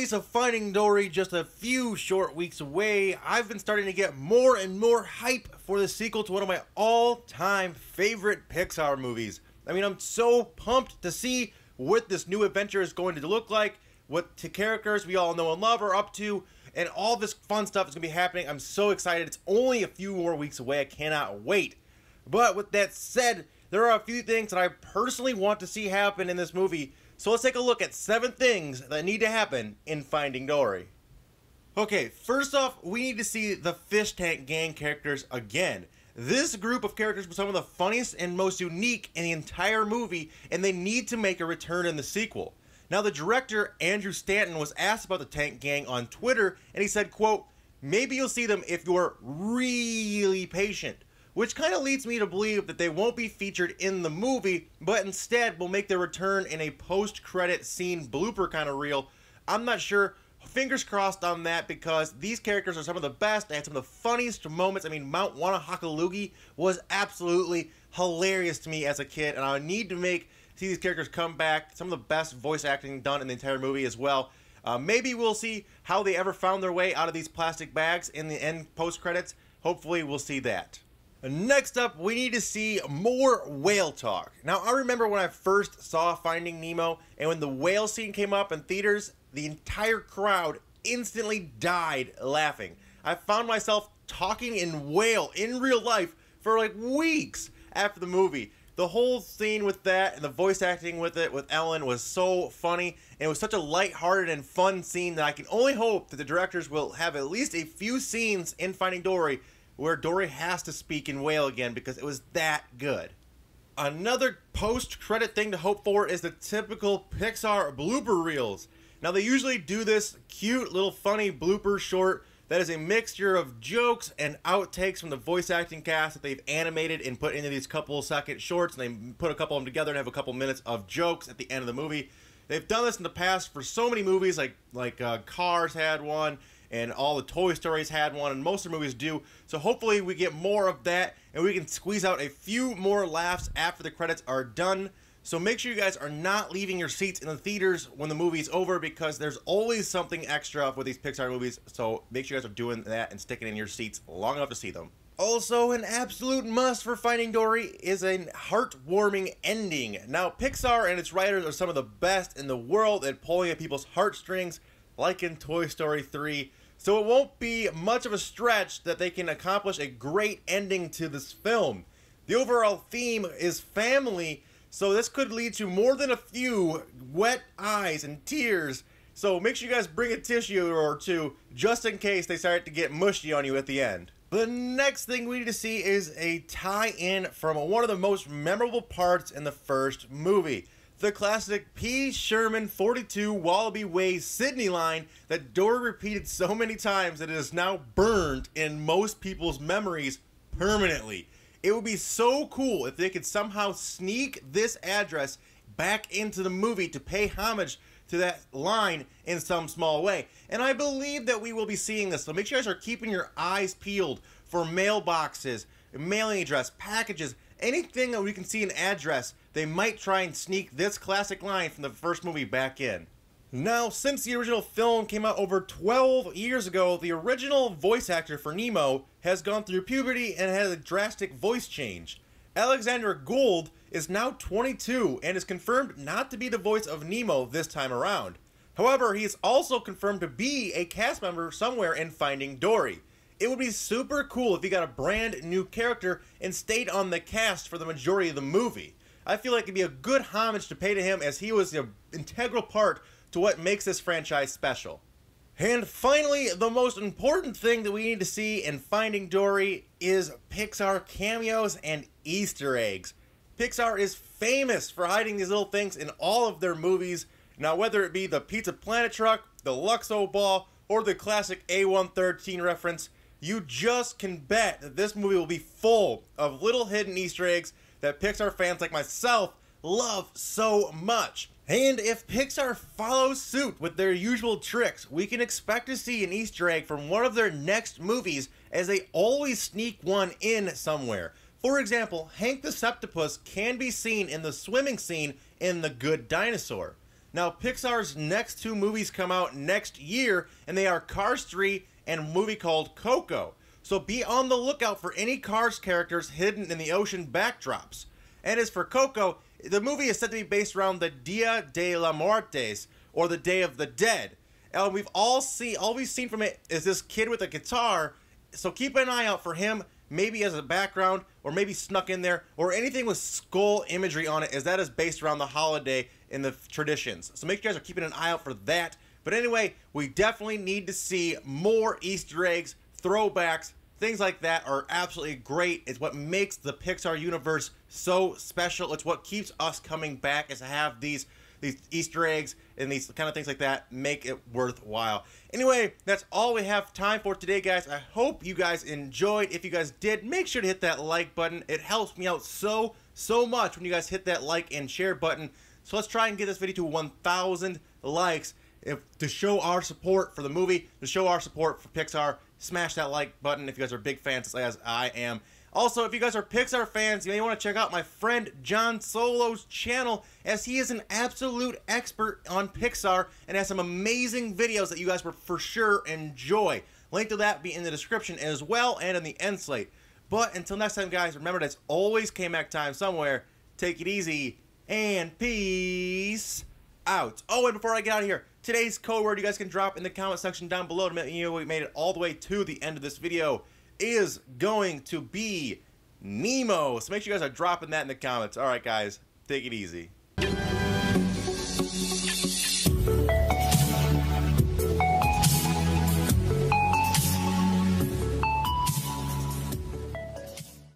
release of Finding Dory just a few short weeks away, I've been starting to get more and more hype for the sequel to one of my all-time favorite Pixar movies. I mean, I'm so pumped to see what this new adventure is going to look like, what the characters we all know and love are up to, and all this fun stuff is going to be happening. I'm so excited. It's only a few more weeks away. I cannot wait. But with that said, there are a few things that I personally want to see happen in this movie. So let's take a look at 7 things that need to happen in Finding Dory. Okay, first off, we need to see the Fish Tank Gang characters again. This group of characters were some of the funniest and most unique in the entire movie, and they need to make a return in the sequel. Now, the director, Andrew Stanton, was asked about the Tank Gang on Twitter, and he said, quote, "Maybe you'll see them if you're really patient." Which kind of leads me to believe that they won't be featured in the movie, but instead will make their return in a post-credit scene blooper kind of reel. I'm not sure. Fingers crossed on that, because these characters are some of the best. They had some of the funniest moments. I mean, Mount Wanahakalugi was absolutely hilarious to me as a kid, and I need to see these characters come back. Some of the best voice acting done in the entire movie as well. Maybe we'll see how they ever found their way out of these plastic bags in the end post-credits. Hopefully we'll see that. Next up, we need to see more whale talk. Now, I remember when I first saw Finding Nemo, and when the whale scene came up in theaters, the entire crowd instantly died laughing. I found myself talking in whale in real life for like weeks after the movie. The whole scene with that and the voice acting with it with Ellen was so funny, and it was such a lighthearted and fun scene that I can only hope that the directors will have at least a few scenes in Finding Dory where Dory has to speak in whale again, because it was that good. Another post-credit thing to hope for is the typical Pixar blooper reels. Now, they usually do this cute little funny blooper short that is a mixture of jokes and outtakes from the voice acting cast that they've animated and put into these couple-second shorts, and they put a couple of them together and have a couple minutes of jokes at the end of the movie. They've done this in the past for so many movies, like Cars had one, and all the Toy Stories had one, and most of the movies do. So hopefully we get more of that, and we can squeeze out a few more laughs after the credits are done. So make sure you guys are not leaving your seats in the theaters when the movie's over, because there's always something extra with these Pixar movies. So make sure you guys are doing that and sticking in your seats long enough to see them. Also, an absolute must for Finding Dory is a heartwarming ending. Now, Pixar and its writers are some of the best in the world at pulling at people's heartstrings, like in Toy Story 3. So it won't be much of a stretch that they can accomplish a great ending to this film. The overall theme is family, so this could lead to more than a few wet eyes and tears. So make sure you guys bring a tissue or two, just in case they start to get mushy on you at the end. The next thing we need to see is a tie-in from one of the most memorable parts in the first movie. The classic P. Sherman 42 Wallaby Way Sydney line that Dory repeated so many times that it is now burned in most people's memories permanently. It would be so cool if they could somehow sneak this address back into the movie to pay homage to that line in some small way. And I believe that we will be seeing this, so make sure you guys are keeping your eyes peeled for mailboxes, mailing address, packages, anything that we can see an address. They might try and sneak this classic line from the first movie back in. Now, since the original film came out over 12 years ago, the original voice actor for Nemo has gone through puberty and had a drastic voice change. Alexander Gould is now 22 and is confirmed not to be the voice of Nemo this time around. However, he is also confirmed to be a cast member somewhere in Finding Dory. It would be super cool if he got a brand new character and stayed on the cast for the majority of the movie. I feel like it'd be a good homage to pay to him, as he was an integral part to what makes this franchise special. And finally, the most important thing that we need to see in Finding Dory is Pixar cameos and Easter eggs. Pixar is famous for hiding these little things in all of their movies. Now, whether it be the Pizza Planet truck, the Luxo ball, or the classic A113 reference, you just can bet that this movie will be full of little hidden Easter eggs that Pixar fans like myself love so much. And if Pixar follows suit with their usual tricks, we can expect to see an Easter egg from one of their next movies, as they always sneak one in somewhere. For example, Hank the Septopus can be seen in the swimming scene in The Good Dinosaur. Now, Pixar's next two movies come out next year, and they are Cars 3 and a movie called Coco. So be on the lookout for any Cars characters hidden in the ocean backdrops. And as for Coco, the movie is said to be based around the Dia de la Muertes, or the Day of the Dead. And all we've seen from it is this kid with a guitar, so keep an eye out for him, maybe as a background, or maybe snuck in there, or anything with skull imagery on it, as that is based around the holiday in the traditions. So make sure you guys are keeping an eye out for that. But anyway, we definitely need to see more Easter eggs, throwbacks, things like that are absolutely great. It's what makes the Pixar universe so special. It's what keeps us coming back, is to have these Easter eggs and these kind of things like that make it worthwhile. Anyway, that's all we have time for today, guys. I hope you guys enjoyed. If you guys did, make sure to hit that like button. It helps me out so much when you guys hit that like and share button. So let's try and get this video to 1,000 likes to show our support for the movie, to show our support for Pixar. Smash that like button if you guys are big fans as I am. Also, if you guys are Pixar fans, you may want to check out my friend John Solo's channel, as he is an absolute expert on Pixar and has some amazing videos that you guys will for sure enjoy. Link to that be in the description as well, and in the end slate. But until next time, guys, remember that's always KMACK time somewhere. Take it easy, and peace out. Oh, and before I get out of here, today's code word you guys can drop in the comment section down below to let me know we made it all the way to the end of this video is going to be Nemo. So make sure you guys are dropping that in the comments. Alright, guys, take it easy.